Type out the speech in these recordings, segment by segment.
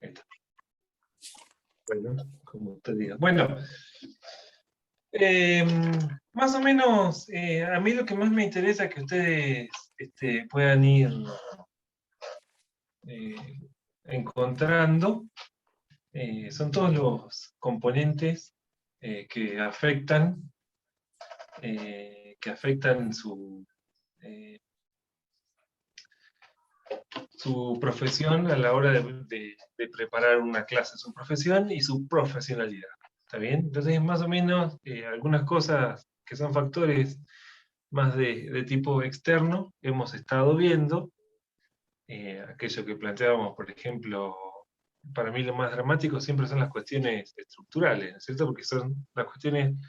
Ahí está. Bueno, como usted diga. Bueno, más o menos, a mí lo que más me interesa es que ustedes puedan ir eh, encontrando, son todos los componentes que afectan su profesión a la hora de preparar una clase, su profesión y su profesionalidad. ¿Está bien? Entonces, más o menos, algunas cosas que son factores más de tipo externo, hemos estado viendo, aquello que planteábamos, por ejemplo, para mí lo más dramático siempre son las cuestiones estructurales, ¿no es cierto? Porque son las cuestiones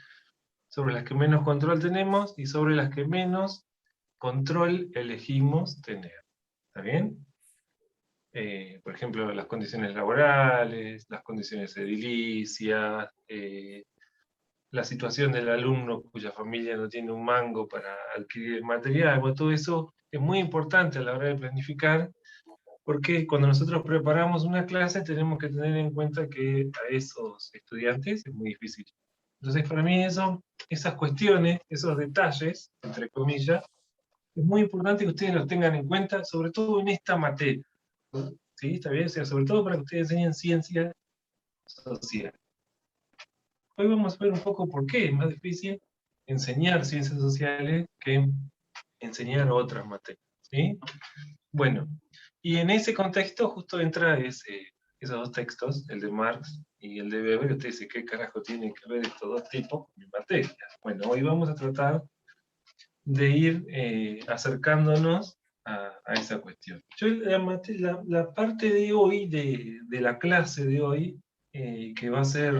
sobre las que menos control tenemos y sobre las que menos control elegimos tener. ¿Está bien? Por ejemplo, las condiciones laborales, las condiciones edilicias, la situación del alumno cuya familia no tiene un mango para adquirir el material, bueno, todo eso es muy importante a la hora de planificar, porque cuando nosotros preparamos una clase tenemos que tener en cuenta que a esos estudiantes es muy difícil. Entonces, para mí esas cuestiones, esos detalles, entre comillas, es muy importante que ustedes los tengan en cuenta, sobre todo en esta materia. ¿Sí? ¿Está bien? O sea, sobre todo para que ustedes enseñen ciencia social. Hoy vamos a ver un poco por qué es más difícil enseñar ciencias sociales que enseñar otras materias. ¿Sí? Bueno, y en ese contexto justo entra esos dos textos, el de Marx y el de Weber, y usted dice, ¿qué carajo tienen que ver estos dos tipos con mi materia? Bueno, hoy vamos a tratar de ir acercándonos a esa cuestión. Yo la parte de hoy, de la clase de hoy, que va a ser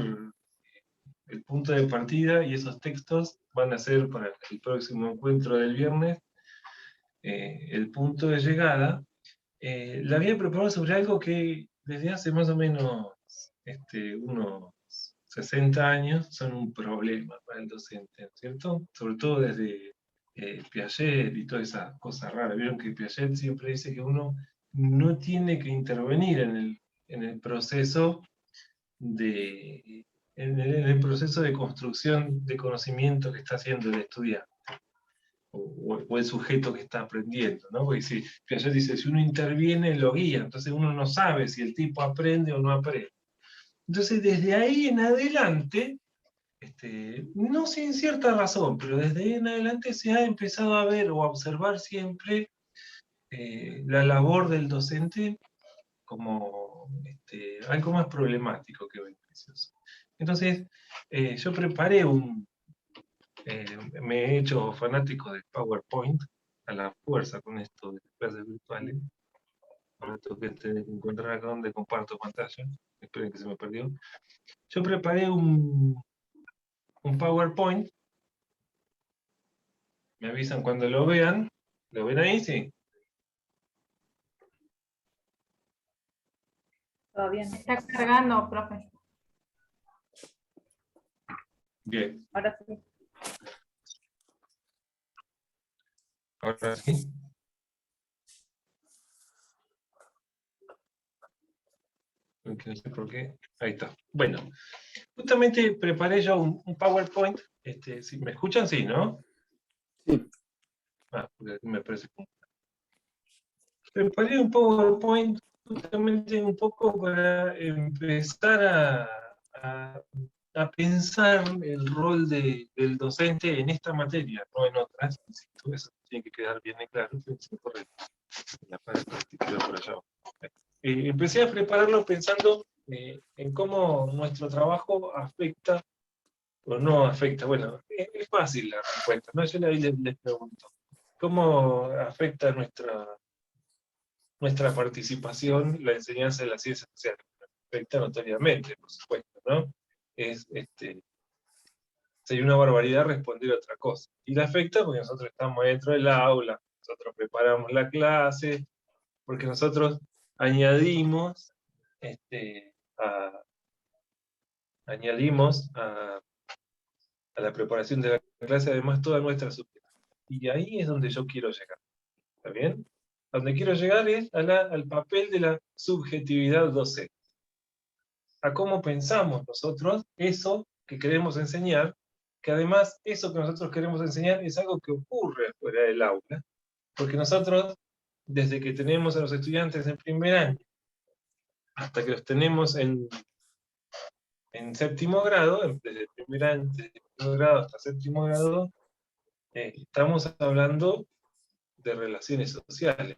el punto de partida, y esos textos van a ser para el próximo encuentro del viernes, el punto de llegada, la había preparado sobre algo que desde hace más o menos unos 60 años son un problema para el docente, ¿cierto? Sobre todo desde Piaget y todas esas cosas raras. Vieron que Piaget siempre dice que uno no tiene que intervenir en el proceso de, en el proceso de construcción de conocimiento que está haciendo el estudiante o el sujeto que está aprendiendo, ¿no? Porque si Piaget dice, si uno interviene, lo guía, entonces uno no sabe si el tipo aprende o no aprende. Entonces, desde ahí en adelante, no sin cierta razón, pero desde ahí en adelante se ha empezado a ver o a observar siempre la labor del docente como algo más problemático que beneficioso. Entonces, yo preparé me he hecho fanático del PowerPoint a la fuerza con esto de las clases virtuales. Ahora tengo que encontrar acá donde comparto pantalla. Esperen que se me perdió. Yo preparé un PowerPoint. Me avisan cuando lo vean. ¿Lo ven ahí? Sí. Todavía no. Está cargando, profe. Bien. Ahora sí. Ahora sí. No sé por qué. Ahí está. Bueno, justamente preparé yo un PowerPoint. Si me escuchan, sí, ¿no? Sí. Porque aquí me parece. Preparé un PowerPoint justamente un poco para empezar a pensar el rol del docente en esta materia, no en otras. Insisto, eso tiene que quedar bien en claro. La parte que quedó por allá. Empecé a prepararlo pensando en cómo nuestro trabajo afecta o no afecta. Bueno, es fácil la respuesta, ¿no? Yo les pregunto, ¿cómo afecta nuestra participación la enseñanza de las ciencias sociales? Afecta notoriamente, por supuesto, ¿no? Sería una barbaridad responder otra cosa. Y la afecta porque nosotros estamos dentro del aula, nosotros preparamos la clase, porque nosotros añadimos a la preparación de la clase además toda nuestra subjetividad. Y ahí es donde yo quiero llegar. ¿Está bien? A donde quiero llegar es al papel de la subjetividad docente. a cómo pensamos nosotros eso que queremos enseñar, que además eso que nosotros queremos enseñar es algo que ocurre fuera del aula, porque nosotros, desde que tenemos a los estudiantes en primer año, hasta que los tenemos en séptimo grado, desde desde primer grado hasta séptimo grado, estamos hablando de relaciones sociales.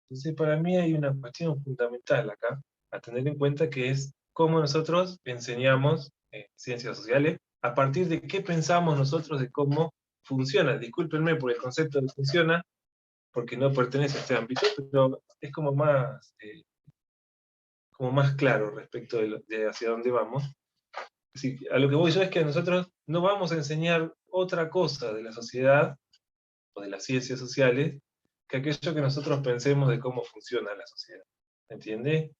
Entonces, para mí hay una cuestión fundamental acá, a tener en cuenta, que es cómo nosotros enseñamos ciencias sociales, a partir de qué pensamos nosotros de cómo funciona. Discúlpenme por el concepto de funciona, porque no pertenece a este ámbito, pero es como más claro respecto de hacia dónde vamos. Es decir, a lo que voy yo es que nosotros no vamos a enseñar otra cosa de la sociedad o de las ciencias sociales que aquello que nosotros pensemos de cómo funciona la sociedad. ¿Entiende?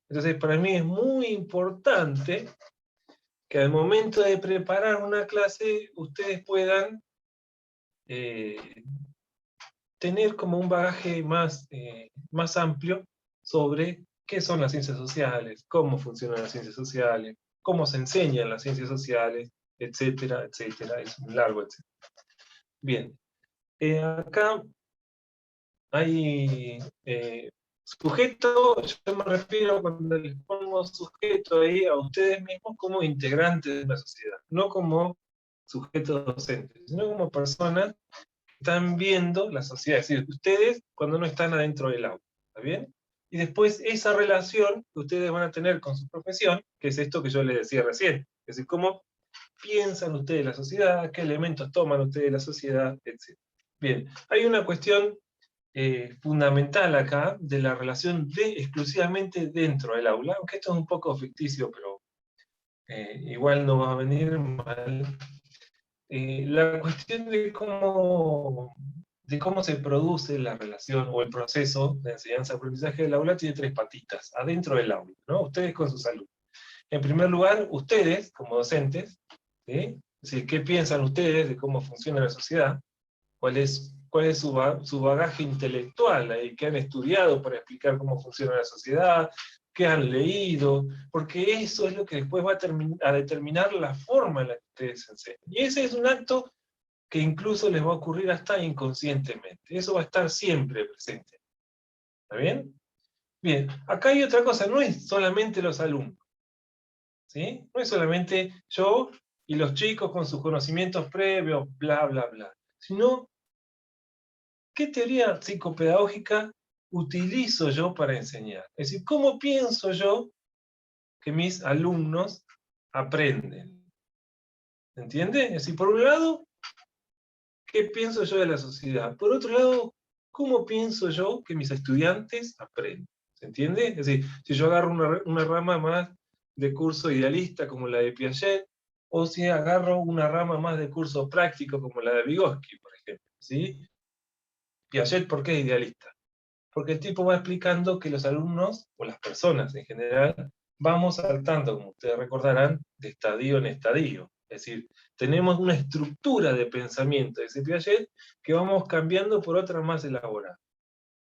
Entonces, para mí es muy importante que al momento de preparar una clase ustedes puedan tener como un bagaje más amplio sobre qué son las ciencias sociales, cómo funcionan las ciencias sociales, cómo se enseñan las ciencias sociales, etcétera, etcétera. Es un largo etcétera. Bien, acá hay sujeto, yo me refiero cuando les pongo sujeto ahí a ustedes mismos como integrantes de una sociedad, no como sujetos docentes, sino como personas que están viendo la sociedad, es decir, ustedes cuando no están adentro del aula, ¿está bien? Y después esa relación que ustedes van a tener con su profesión, que es esto que yo les decía recién, es decir, cómo piensan ustedes la sociedad, qué elementos toman ustedes de la sociedad, etc. Bien, hay una cuestión fundamental acá de la relación exclusivamente dentro del aula, aunque esto es un poco ficticio, pero igual no va a venir mal. La cuestión de cómo se produce la relación o el proceso de enseñanza-aprendizaje del aula tiene tres patitas, adentro del aula, ¿no? Ustedes con sus alumnos. En primer lugar, ustedes como docentes, ¿sí? Es decir, ¿qué piensan ustedes de cómo funciona la sociedad? ¿Cuál es su bagaje intelectual ahí, que han estudiado para explicar cómo funciona la sociedad, qué han leído? Porque eso es lo que después va a determinar la forma en la que ustedes enseñan. Y ese es un acto que incluso les va a ocurrir hasta inconscientemente. Eso va a estar siempre presente. ¿Está bien? Bien, acá hay otra cosa, no es solamente los alumnos, ¿sí? No es solamente yo y los chicos con sus conocimientos previos, bla, bla, bla, sino ¿qué teoría psicopedagógica utilizo yo para enseñar? Es decir, ¿cómo pienso yo que mis alumnos aprenden? ¿Entiende? Es decir, por un lado, ¿qué pienso yo de la sociedad? Por otro lado, ¿cómo pienso yo que mis estudiantes aprenden? ¿Se entiende? Es decir, si yo agarro una rama más de curso idealista como la de Piaget, o si agarro una rama más de curso práctico como la de Vygotsky, por ejemplo. ¿Sí? Piaget, ¿por qué es idealista? Porque el tipo va explicando que los alumnos, o las personas en general, vamos saltando, como ustedes recordarán, de estadio en estadio. Es decir, tenemos una estructura de pensamiento de ese Piaget que vamos cambiando por otra más elaborada.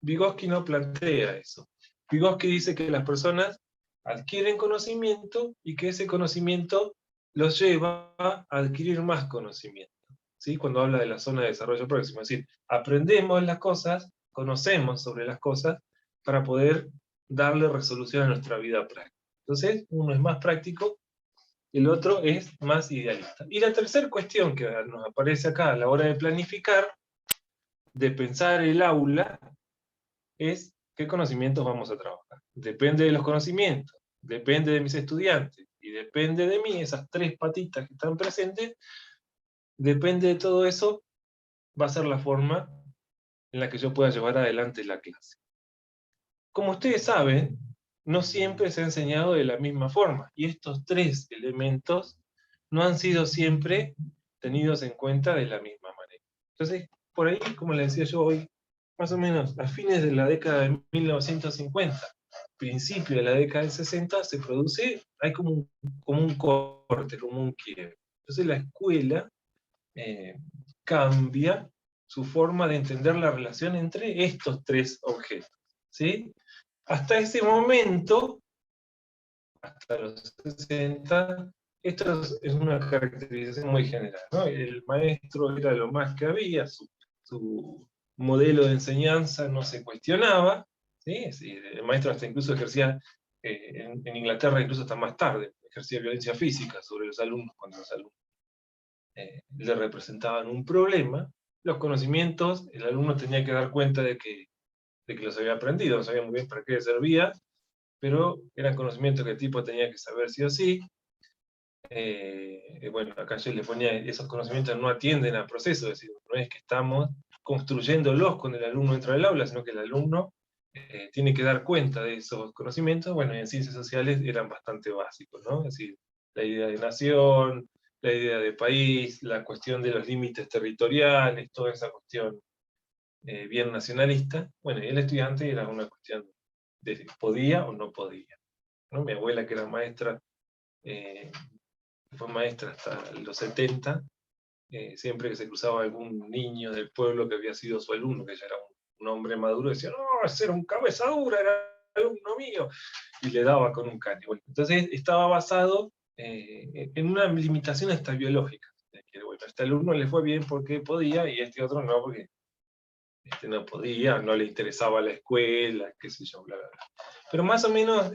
Vygotsky no plantea eso. Vygotsky dice que las personas adquieren conocimiento y que ese conocimiento los lleva a adquirir más conocimiento. ¿Sí? Cuando habla de la zona de desarrollo próximo. Es decir, aprendemos las cosas, conocemos sobre las cosas para poder darle resolución a nuestra vida práctica. Entonces, uno es más práctico, el otro es más idealista. Y la tercera cuestión que nos aparece acá a la hora de planificar, de pensar el aula, es qué conocimientos vamos a trabajar. Depende de los conocimientos, depende de mis estudiantes, y depende de mí, esas tres patitas que están presentes, depende de todo eso, va a ser la forma en la que yo pueda llevar adelante la clase. Como ustedes saben, no siempre se ha enseñado de la misma forma, y estos tres elementos no han sido siempre tenidos en cuenta de la misma manera. Entonces, por ahí, como les decía yo hoy, más o menos a fines de la década de 1950, principio de la década del 60, se produce, hay como un corte, como un quiebre. Entonces la escuela cambia su forma de entender la relación entre estos tres objetos. ¿Sí? Hasta ese momento, hasta los 60, esto es una caracterización muy general, ¿no? El maestro era lo más que había, su modelo de enseñanza no se cuestionaba, ¿sí? El maestro hasta incluso ejercía, en Inglaterra incluso hasta más tarde, ejercía violencia física sobre los alumnos cuando los alumnos le representaban un problema. Los conocimientos, el alumno tenía que dar cuenta de que los había aprendido, no sabía muy bien para qué servía, pero eran conocimientos que el tipo tenía que saber sí o sí. Bueno, acá yo le ponía, esos conocimientos no atienden al proceso, es decir, no es que estamos construyéndolos cuando el alumno entra al aula, sino que el alumno tiene que dar cuenta de esos conocimientos. Bueno, y en ciencias sociales eran bastante básicos, ¿no? Es decir, la idea de nación, la idea de país, la cuestión de los límites territoriales, toda esa cuestión bien nacionalista. Bueno, y el estudiante era una cuestión de si podía o no podía, ¿no? Mi abuela, que era maestra, fue maestra hasta los 70, siempre que se cruzaba algún niño del pueblo que había sido su alumno, que ya era un hombre maduro, decía, no, ese era un cabeza dura, era alumno mío, y le daba con un caño. Bueno, entonces estaba basado en una limitación hasta biológica. Bueno, a este alumno le fue bien porque podía, y a este otro no, porque este no podía, no le interesaba la escuela, qué sé yo, bla, bla, bla. Pero más o menos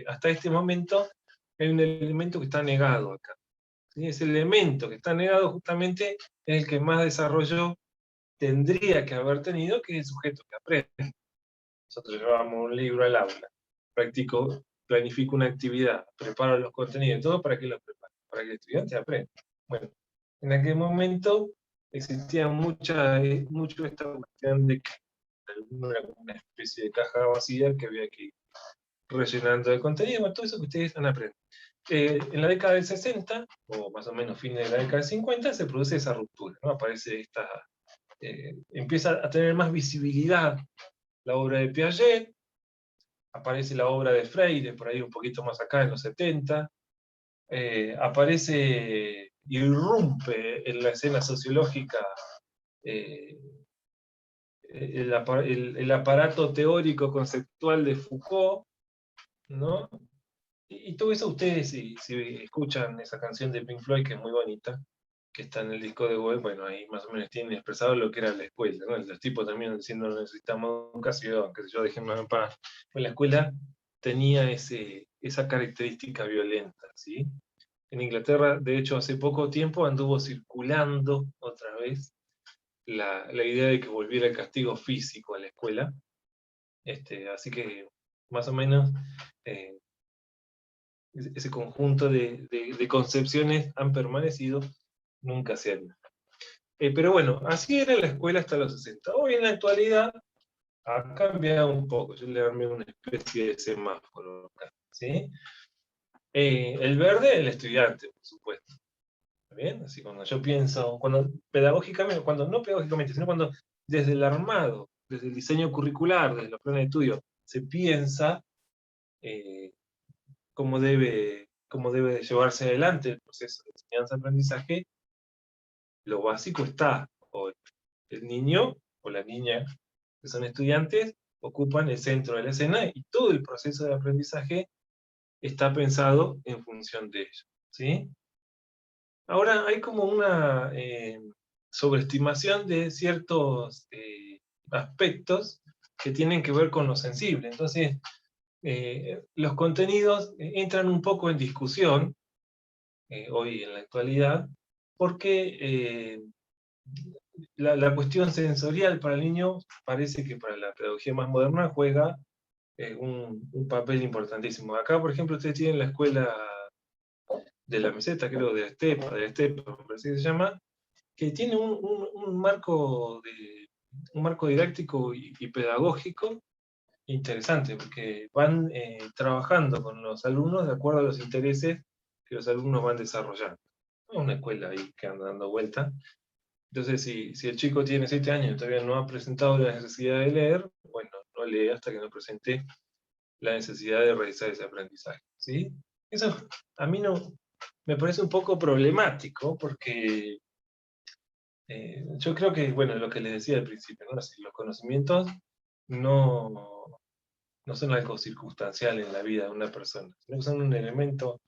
hasta este momento hay un elemento que está negado acá. ¿Sí? Ese elemento que está negado justamente es el que más desarrollo tendría que haber tenido, que es el sujeto que aprende. Nosotros llevamos un libro al aula, practico, planifico una actividad, preparo los contenidos, todo para que lo prepare, para que el estudiante aprenda. Bueno, en aquel momento existía mucho esta cuestión de que era como una especie de caja vacía que había que ir rellenando de contenido, bueno, todo eso que ustedes han aprendido. En la década del 60, o más o menos fines de la década del 50, se produce esa ruptura, ¿no? Aparece empieza a tener más visibilidad la obra de Piaget, aparece la obra de Freire, por ahí un poquito más acá, en los 70, aparece, irrumpe en la escena sociológica el aparato teórico conceptual de Foucault, ¿no? Y todo eso ustedes, si escuchan esa canción de Pink Floyd, que es muy bonita, que está en el disco de Goethe, bueno, ahí más o menos tienen expresado lo que era la escuela, ¿no? Los tipos también diciendo no necesitamos educación, qué sé yo, déjenme en paz. Pues la escuela tenía esa característica violenta, ¿sí? En Inglaterra, de hecho, hace poco tiempo anduvo circulando otra vez la idea de que volviera el castigo físico a la escuela. Así que, más o menos, eh, ese conjunto de concepciones han permanecido, nunca se han. Pero bueno, así era la escuela hasta los 60. Hoy en la actualidad ha cambiado un poco. Yo le armé una especie de semáforo acá, ¿sí? El verde, el estudiante, por supuesto. ¿Está bien? Así cuando yo pienso, cuando pedagógicamente, cuando no pedagógicamente, sino cuando desde el armado, desde el diseño curricular, desde los planes de estudio, se piensa eh, cómo debe de llevarse adelante el proceso de enseñanza-aprendizaje, lo básico está. O el niño o la niña que son estudiantes ocupan el centro de la escena y todo el proceso de aprendizaje está pensado en función de ello, ¿sí? Ahora hay como una sobreestimación de ciertos aspectos que tienen que ver con lo sensible. Entonces, los contenidos entran un poco en discusión hoy en la actualidad, porque la cuestión sensorial para el niño parece que para la pedagogía más moderna juega un papel importantísimo. Acá, por ejemplo, ustedes tienen la escuela de la meseta, creo, de Estepa, me parece que se llama, que tiene un marco didáctico y pedagógico interesante, porque van trabajando con los alumnos de acuerdo a los intereses que los alumnos van desarrollando. Es una escuela ahí que anda dando vuelta. Entonces, si el chico tiene 7 años y todavía no ha presentado la necesidad de leer, bueno, no lee hasta que no presente la necesidad de realizar ese aprendizaje, ¿sí? Eso a mí no, me parece un poco problemático, porque yo creo que, bueno, lo que les decía al principio, ¿no? Así, los conocimientos no, no son algo circunstancial en la vida de una persona, sino que son un elemento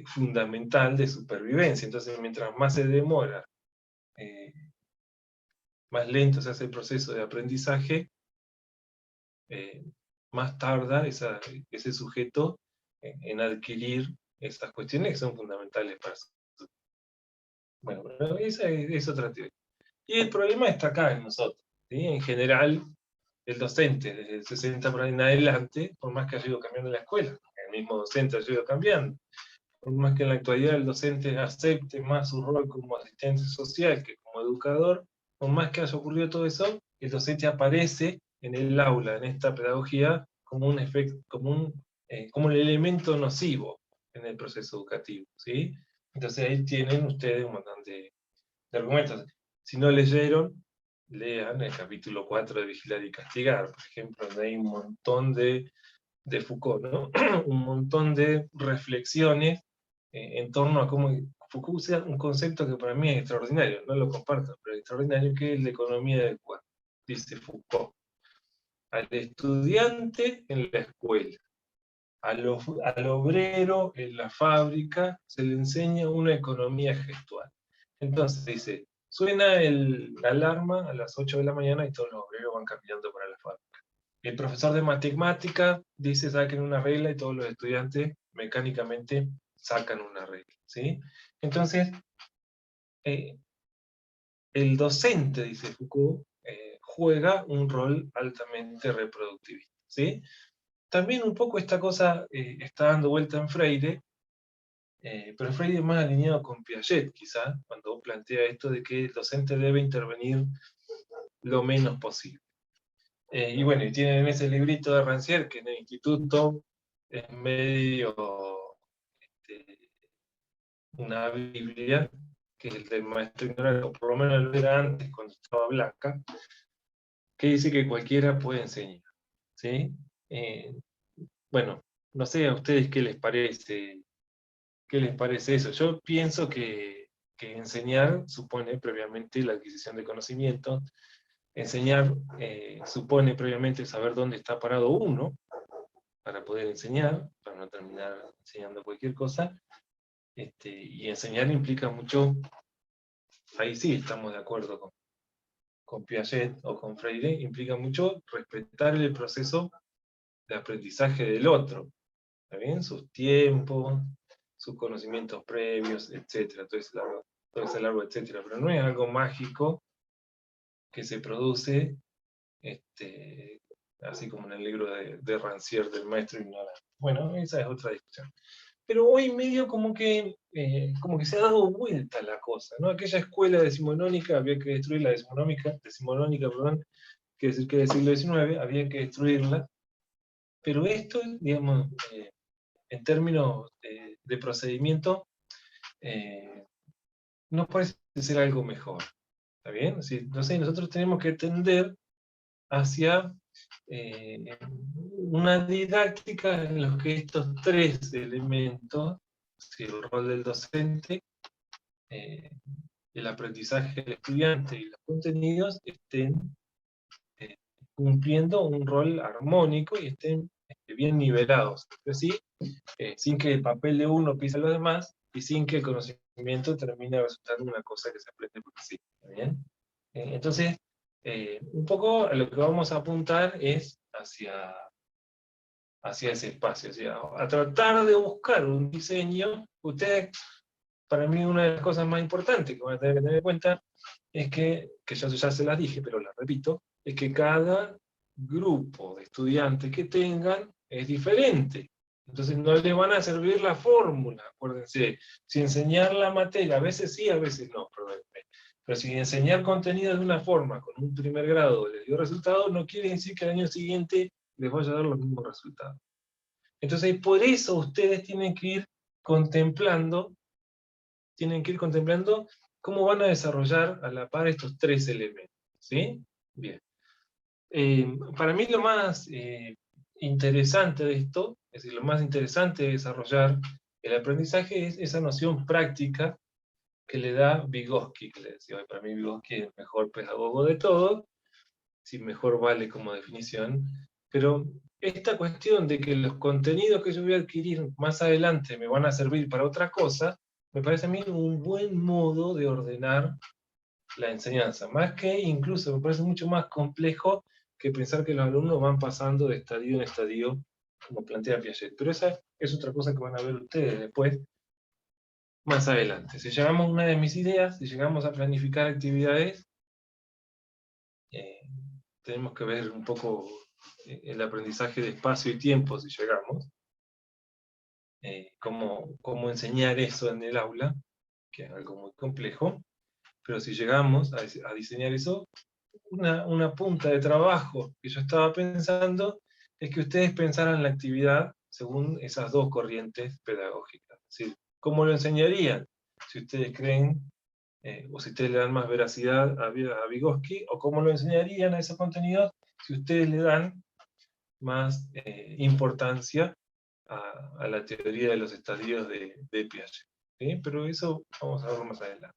fundamental de supervivencia. Entonces, mientras más se demora, más lento se hace el proceso de aprendizaje, más tarda ese sujeto en adquirir estas cuestiones que son fundamentales para su. Bueno, pero esa es otra teoría. Y el problema está acá en nosotros, ¿sí? En general, el docente, desde el 60 por ahí en adelante, por más que haya ido cambiando la escuela, el mismo docente ha ido cambiando, por más que en la actualidad el docente acepte más su rol como asistente social que como educador, por más que haya ocurrido todo eso, el docente aparece en el aula, en esta pedagogía, como un efecto, como el elemento nocivo en el proceso educativo, ¿sí? Entonces ahí tienen ustedes un montón de argumentos. Si no leyeron, lean el capítulo 4 de Vigilar y Castigar, por ejemplo, donde hay un montón de Foucault, ¿no? Un montón de reflexiones en torno a cómo Foucault usa un concepto que para mí es extraordinario, no lo comparto, pero es extraordinario, que es la economía del cuerpo. Dice Foucault: al estudiante en la escuela, al obrero en la fábrica, se le enseña una economía gestual. Entonces dice, suena la alarma a las 8 de la mañana y todos los obreros van caminando para la fábrica. El profesor de matemática dice saquen una regla y todos los estudiantes mecánicamente sacan una regla, ¿sí? Entonces, el docente, dice Foucault, juega un rol altamente reproductivista, ¿sí? También un poco esta cosa está dando vuelta en Freire, pero Freire es más alineado con Piaget, quizá, cuando plantea esto de que el docente debe intervenir lo menos posible. Y bueno, y tienen ese librito de Rancière, que en el instituto es medio una Biblia, que es el del maestro ignorante, o por lo menos lo era antes cuando estaba Blanca, que dice que cualquiera puede enseñar, ¿sí? Bueno, no sé a ustedes qué les parece eso. Yo pienso que enseñar supone previamente la adquisición de conocimiento. Enseñar supone previamente saber dónde está parado uno para poder enseñar, para no terminar enseñando cualquier cosa. Y enseñar implica mucho, ahí sí estamos de acuerdo con Piaget o con Freire, implica mucho respetar el proceso de aprendizaje del otro, ¿está bien? Sus tiempos, sus conocimientos previos, etcétera, todo ese largo, etcétera, pero no es algo mágico que se produce, así como en el libro de Rancière del maestro ignorante. Bueno, esa es otra discusión. Pero hoy medio como que se ha dado vuelta la cosa, ¿no? Aquella escuela decimonónica había que destruirla, decimonónica, perdón, que decir que del siglo XIX, había que destruirla, pero esto, digamos, en términos de procedimiento, nos parece ser algo mejor, ¿está bien? No sé, nosotros tenemos que tender hacia una didáctica en los que estos tres elementos, el rol del docente, el aprendizaje del estudiante y los contenidos, estén cumpliendo un rol armónico y estén bien nivelados, ¿sí? Sin que el papel de uno pise a los demás y sin que el conocimiento termine resultando una cosa que se aprende porque sí, ¿está bien? Entonces, un poco a lo que vamos a apuntar es hacia ese espacio, a tratar de buscar un diseño. Ustedes, para mí, una de las cosas más importantes que van a tener que tener en cuenta es que yo ya se las dije, pero las repito, es que cada grupo de estudiantes que tengan es diferente. Entonces no les van a servir la fórmula, acuérdense. Si enseñar la materia, a veces sí, a veces no, probablemente. Pero si enseñar contenido de una forma, con un primer grado, les dio resultado, no quiere decir que al año siguiente les vaya a dar los mismos resultados. Entonces, por eso ustedes tienen que ir contemplando cómo van a desarrollar a la par estos tres elementos, ¿sí? Bien. Para mí lo más interesante de esto, es decir, lo más interesante de desarrollar el aprendizaje es esa noción práctica que le da Vygotsky, que le decía, para mí Vygotsky es el mejor pedagogo de todos, si mejor vale como definición, pero esta cuestión de que los contenidos que yo voy a adquirir más adelante me van a servir para otra cosa, me parece a mí un buen modo de ordenar la enseñanza. Más que incluso me parece mucho más complejo que pensar que los alumnos van pasando de estadio en estadio, como plantea Piaget. Pero esa es otra cosa que van a ver ustedes después, más adelante. Si llegamos a una de mis ideas, si llegamos a planificar actividades, tenemos que ver un poco el aprendizaje de espacio y tiempo, si llegamos, cómo enseñar eso en el aula, que es algo muy complejo, pero si llegamos a diseñar eso, una punta de trabajo que yo estaba pensando es que ustedes pensaran la actividad según esas dos corrientes pedagógicas. Es decir, ¿cómo lo enseñarían? Si ustedes creen, o si ustedes le dan más veracidad a Vygotsky, o cómo lo enseñarían a esos contenidos si ustedes le dan más importancia a la teoría de los estadios de Piaget. ¿Sí? Pero eso vamos a verlo más adelante.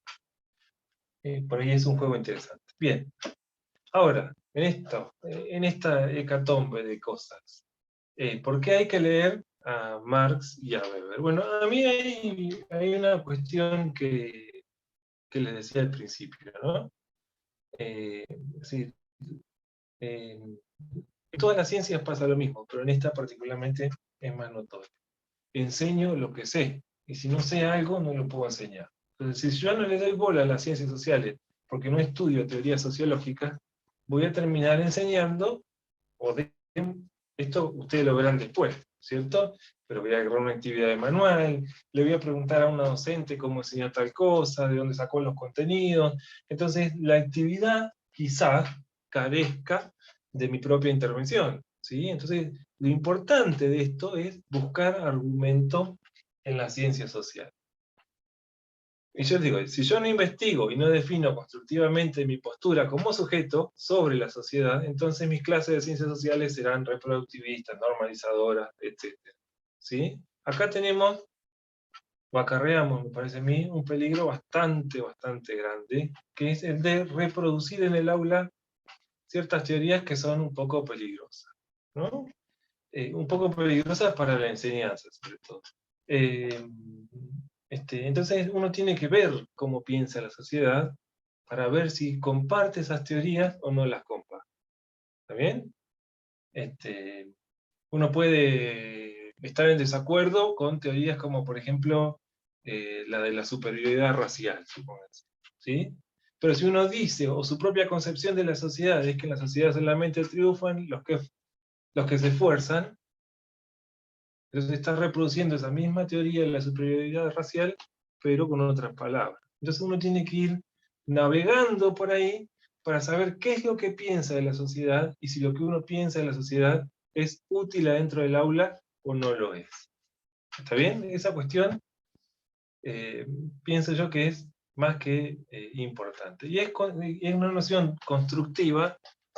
Por ahí es un juego interesante. Bien. Ahora, en esta hecatombe de cosas, ¿por qué hay que leer a Marx y a Weber? Bueno, a mí hay una cuestión que les decía al principio, ¿no? Sí, en todas las ciencias pasa lo mismo, pero en esta particularmente es más notorio. Enseño lo que sé, y si no sé algo, no lo puedo enseñar. Entonces, si yo no le doy bola a las ciencias sociales, porque no estudio teoría sociológica, voy a terminar enseñando, esto ustedes lo verán después, ¿cierto? Pero voy a agarrar una actividad de manual, le voy a preguntar a una docente cómo enseñó tal cosa, de dónde sacó los contenidos. Entonces, la actividad quizás carezca de mi propia intervención, ¿sí? Entonces, lo importante de esto es buscar argumento en la ciencia social. Y yo digo, si yo no investigo y no defino constructivamente mi postura como sujeto sobre la sociedad, entonces mis clases de ciencias sociales serán reproductivistas, normalizadoras, etc. ¿Sí? Acá tenemos, o acarreamos, me parece a mí, un peligro bastante grande, que es el de reproducir en el aula ciertas teorías que son un poco peligrosas, ¿no? Un poco peligrosas para la enseñanza, sobre todo. Entonces uno tiene que ver cómo piensa la sociedad para ver si comparte esas teorías o no las comparte. ¿Está bien? Uno puede estar en desacuerdo con teorías como, por ejemplo, la de la superioridad racial, supónganse, ¿sí? Pero si uno dice, o su propia concepción de la sociedad es que en la sociedad solamente triunfan los que se esfuerzan, entonces está reproduciendo esa misma teoría de la superioridad racial, pero con otras palabras. Entonces uno tiene que ir navegando por ahí para saber qué es lo que piensa de la sociedad y si lo que uno piensa de la sociedad es útil adentro del aula o no lo es. ¿Está bien? Esa cuestión pienso yo que es más que importante. Y es una noción constructiva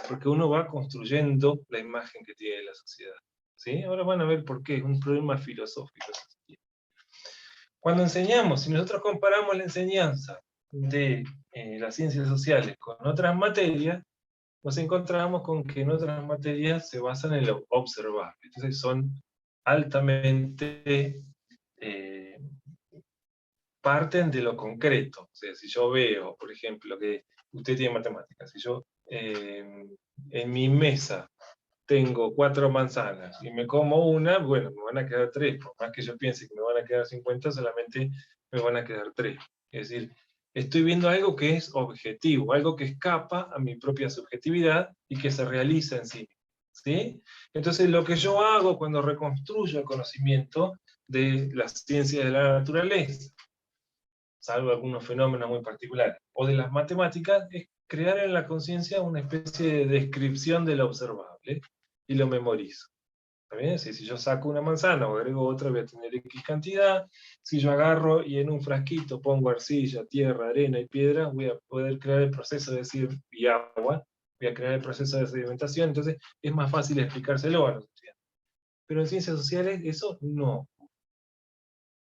porque uno va construyendo la imagen que tiene de la sociedad. ¿Sí? Ahora van a ver por qué, es un problema filosófico. Cuando enseñamos, si nosotros comparamos la enseñanza de las ciencias sociales con otras materias, nos encontramos con que en otras materias se basan en lo observable. Entonces son altamente, parten de lo concreto. O sea, si yo veo, por ejemplo, que usted tiene matemáticas, si yo en mi mesa tengo 4 manzanas y me como una, bueno, me van a quedar 3, por más que yo piense que me van a quedar 50, solamente me van a quedar 3. Es decir, estoy viendo algo que es objetivo, algo que escapa a mi propia subjetividad y que se realiza en sí. ¿Sí? Entonces, lo que yo hago cuando reconstruyo el conocimiento de las ciencias de la naturaleza, salvo algunos fenómenos muy particulares, o de las matemáticas, es crear en la conciencia una especie de descripción de lo observable y lo memorizo. ¿Está bien? Si yo saco una manzana o agrego otra, voy a tener X cantidad. Si yo agarro y en un frasquito pongo arcilla, tierra, arena y piedra, voy a poder crear el proceso y agua, voy a crear el proceso de sedimentación, entonces es más fácil explicárselo a los estudiantes. Pero en ciencias sociales eso no.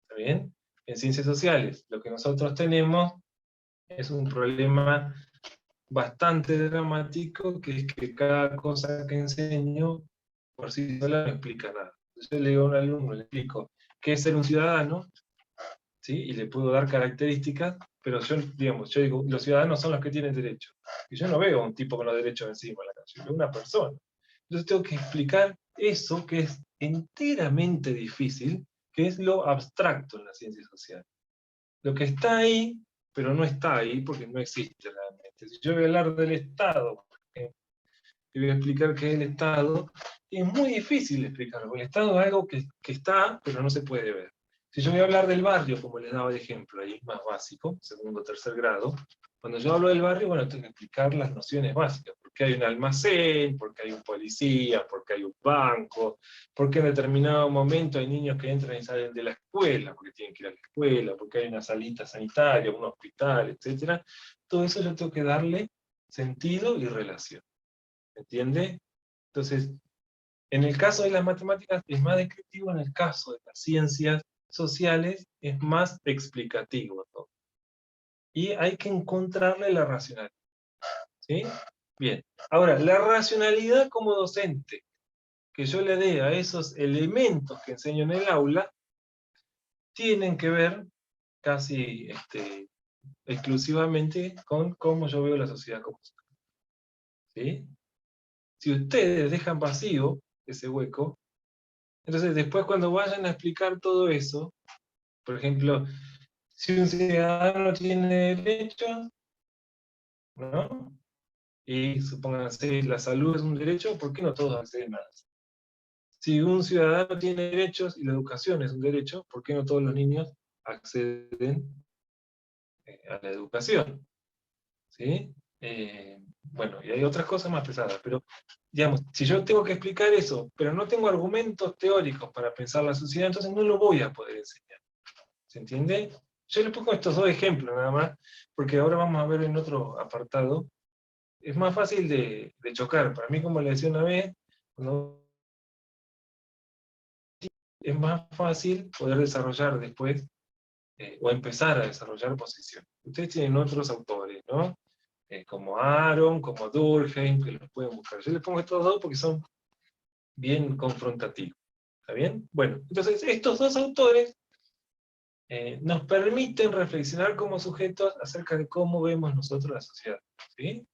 ¿Está bien? En ciencias sociales lo que nosotros tenemos es un problema bastante dramático, que es que cada cosa que enseño por sí sola no explica nada. Yo le digo a un alumno, le explico qué es ser un ciudadano, ¿sí? Y le puedo dar características, pero yo, digamos, yo digo, los ciudadanos son los que tienen derechos. Y yo no veo a un tipo con los derechos encima en la calle, veo una persona. Entonces tengo que explicar eso que es enteramente difícil, que es lo abstracto en la ciencia social. Lo que está ahí, pero no está ahí porque no existe realmente. Si yo voy a hablar del Estado, y voy a explicar qué es el Estado, es muy difícil explicarlo, porque el Estado es algo que está, pero no se puede ver. Si yo voy a hablar del barrio, como les daba de ejemplo, ahí más básico, segundo o tercer grado, cuando yo hablo del barrio, bueno, tengo que explicar las nociones básicas, porque hay un almacén, porque hay un policía, porque hay un banco, porque en determinado momento hay niños que entran y salen de la escuela, porque tienen que ir a la escuela, porque hay una salita sanitaria, un hospital, etc. Todo eso yo tengo que darle sentido y relación. ¿Entiende? Entonces, en el caso de las matemáticas es más descriptivo, en el caso de las ciencias sociales es más explicativo, ¿no? Y hay que encontrarle la racionalidad. ¿Sí? Bien. Ahora, la racionalidad como docente que yo le dé a esos elementos que enseño en el aula, tienen que ver casi exclusivamente con cómo yo veo la sociedad como sociedad. ¿Sí? Si ustedes dejan vacío ese hueco, entonces después cuando vayan a explicar todo eso, por ejemplo, si un ciudadano tiene derechos, ¿no? Y supónganse, la salud es un derecho, ¿por qué no todos acceden a eso? Si un ciudadano tiene derechos y la educación es un derecho, ¿por qué no todos los niños acceden a la educación? ¿Sí? Bueno, y hay otras cosas más pesadas, pero digamos, si yo tengo que explicar eso, pero no tengo argumentos teóricos para pensar la sociedad, entonces no lo voy a poder enseñar. ¿Se entiende? Yo le pongo estos dos ejemplos nada más, porque ahora vamos a ver en otro apartado. Es más fácil de chocar. Para mí, como le decía una vez, es más fácil poder desarrollar después, o empezar a desarrollar posiciones. Ustedes tienen otros autores, ¿no? Como Aaron, como Durkheim, que los pueden buscar. Yo les pongo estos dos porque son bien confrontativos. ¿Está bien? Bueno, entonces estos dos autores nos permiten reflexionar como sujetos acerca de cómo vemos nosotros la sociedad. ¿Sí?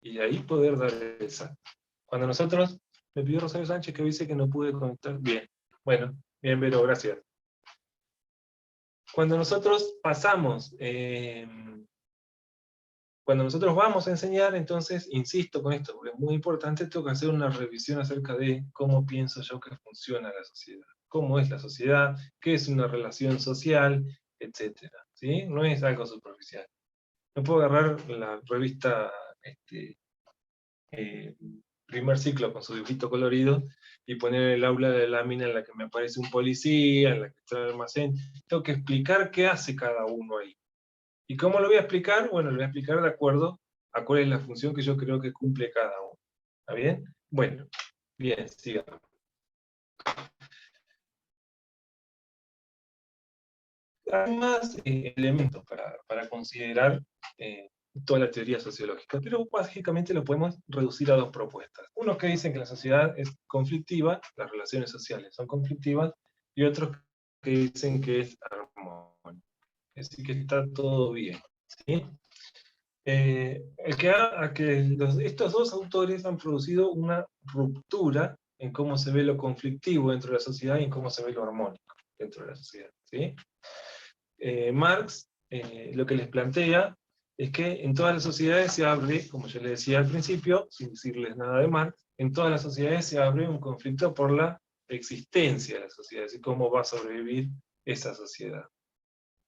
Y de ahí poder dar el salto. Cuando nosotros, me pidió Rosario Sánchez que dice que no pude conectar. Bien, bueno, bien, Vero, gracias. Cuando nosotros pasamos, cuando nosotros vamos a enseñar, entonces, insisto con esto, porque es muy importante, tengo que hacer una revisión acerca de cómo pienso yo que funciona la sociedad, cómo es la sociedad, qué es una relación social, etcétera. ¿Sí? No es algo superficial. No puedo agarrar la revista eh, primer ciclo con su dibujito colorido y poner el aula de lámina en la que me aparece un policía, en la que está el almacén. Tengo que explicar qué hace cada uno ahí. ¿Y cómo lo voy a explicar? Bueno, lo voy a explicar de acuerdo a cuál es la función que yo creo que cumple cada uno. ¿Está bien? Bueno, bien, sigamos. Hay más elementos para considerar toda la teoría sociológica, pero básicamente lo podemos reducir a dos propuestas. Unos que dicen que la sociedad es conflictiva, las relaciones sociales son conflictivas, y otros que dicen que es armónica, es decir, que está todo bien. ¿Sí? Estos dos autores han producido una ruptura en cómo se ve lo conflictivo dentro de la sociedad y en cómo se ve lo armónico dentro de la sociedad. ¿Sí? Marx lo que les plantea es que en todas las sociedades se abre, como yo les decía al principio, sin decirles nada de Marx, en todas las sociedades se abre un conflicto por la existencia de la sociedad, y cómo va a sobrevivir esa sociedad.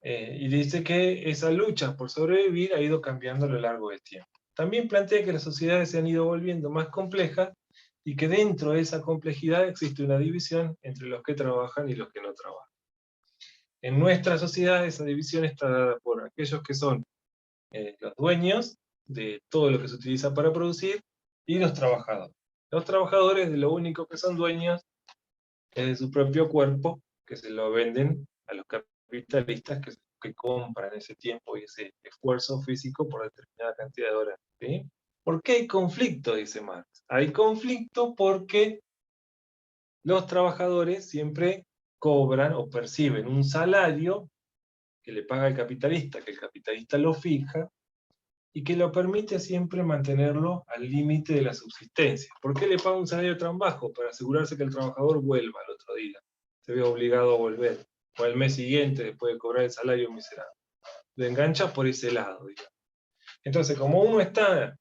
Y dice que esa lucha por sobrevivir ha ido cambiando a lo largo del tiempo. También plantea que las sociedades se han ido volviendo más complejas y que dentro de esa complejidad existe una división entre los que trabajan y los que no trabajan. En nuestra sociedad esa división está dada por aquellos que son los dueños de todo lo que se utiliza para producir y los trabajadores. Los trabajadores de lo único que son dueños es de su propio cuerpo, que se lo venden a los capitalistas que compran ese tiempo y ese esfuerzo físico por determinada cantidad de horas. ¿Sí? ¿Por qué hay conflicto? Dice Marx. Hay conflicto porque los trabajadores siempre cobran o perciben un salario que le paga el capitalista, que el capitalista lo fija, y que lo permite siempre mantenerlo al límite de la subsistencia. ¿Por qué le paga un salario tan bajo? Para asegurarse que el trabajador vuelva al otro día, se ve obligado a volver, o al mes siguiente después de cobrar el salario miserable. Lo engancha por ese lado, digamos. Entonces, como uno está,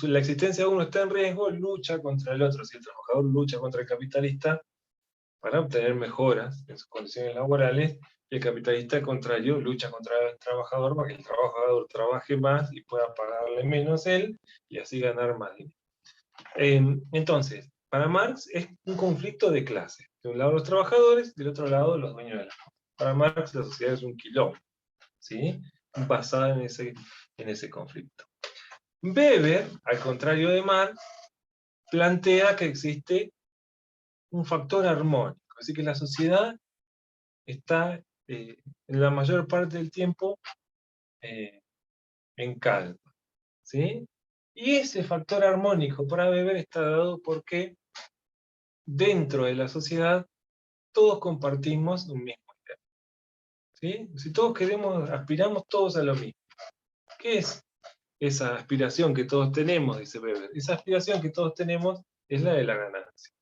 la existencia de uno está en riesgo, lucha contra el otro. Si el trabajador lucha contra el capitalista para obtener mejoras en sus condiciones laborales, y el capitalista, al contrario, lucha contra el trabajador para que el trabajador trabaje más y pueda pagarle menos él, y así ganar más dinero. Entonces, para Marx es un conflicto de clases. De un lado los trabajadores, del otro lado los dueños de la cosa. Para Marx la sociedad es un quilombo, ¿sí? Basada en ese conflicto. Weber, al contrario de Marx, plantea que existe un factor armónico, así que la sociedad está en la mayor parte del tiempo en calma, ¿sí? Y ese factor armónico para Weber está dado porque dentro de la sociedad todos compartimos un mismo ideal, ¿sí? Si todos aspiramos todos a lo mismo. ¿Qué es esa aspiración que todos tenemos, dice Weber? Esa aspiración que todos tenemos es la de la ganancia,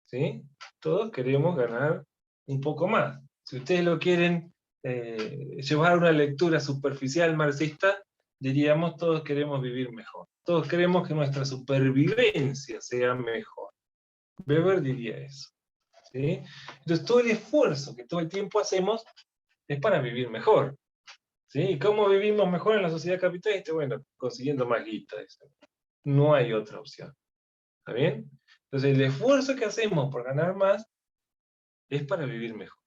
¿sí? Todos queremos ganar un poco más. Si ustedes lo quieren llevar a una lectura superficial marxista, diríamos todos queremos vivir mejor. Todos queremos que nuestra supervivencia sea mejor. Weber diría eso, ¿sí? Entonces todo el esfuerzo que todo el tiempo hacemos es para vivir mejor, ¿sí? ¿Y cómo vivimos mejor en la sociedad capitalista? Bueno, consiguiendo más guita. No hay otra opción. ¿Está bien? Entonces el esfuerzo que hacemos por ganar más es para vivir mejor.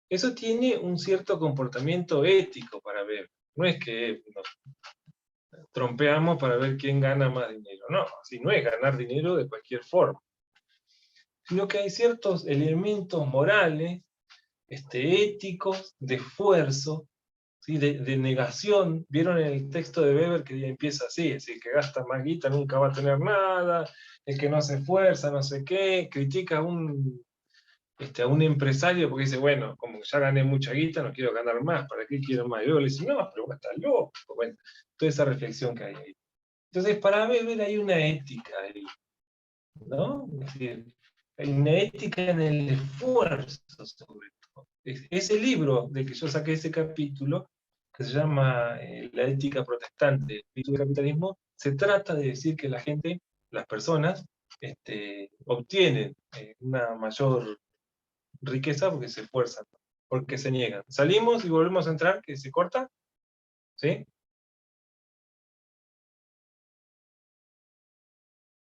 Eso tiene un cierto comportamiento ético para ver. No es que nos trompeamos para ver quién gana más dinero. No, así no es ganar dinero de cualquier forma. Sino que hay ciertos elementos morales, éticos, de esfuerzo, ¿sí? de negación. ¿Vieron el texto de Weber que empieza así? Es decir, que gasta más guita nunca va a tener nada, el que no se esfuerza, no sé qué, critica a un empresario porque dice, bueno, como ya gané mucha guita, no quiero ganar más, ¿para qué quiero más? Y luego le dice, no, pero vos estás loco. Bueno, toda esa reflexión que hay ahí. Entonces, para Weber hay una ética ahí, ¿no? Es decir, hay una ética en el esfuerzo, sobre todo. Ese libro del que yo saqué ese capítulo, que se llama La ética protestante, el espíritu del capitalismo, se trata de decir que la gente, las personas, obtienen una mayor riqueza porque se esfuerzan, porque se niegan. Salimos y volvemos a entrar, que se corta, ¿sí?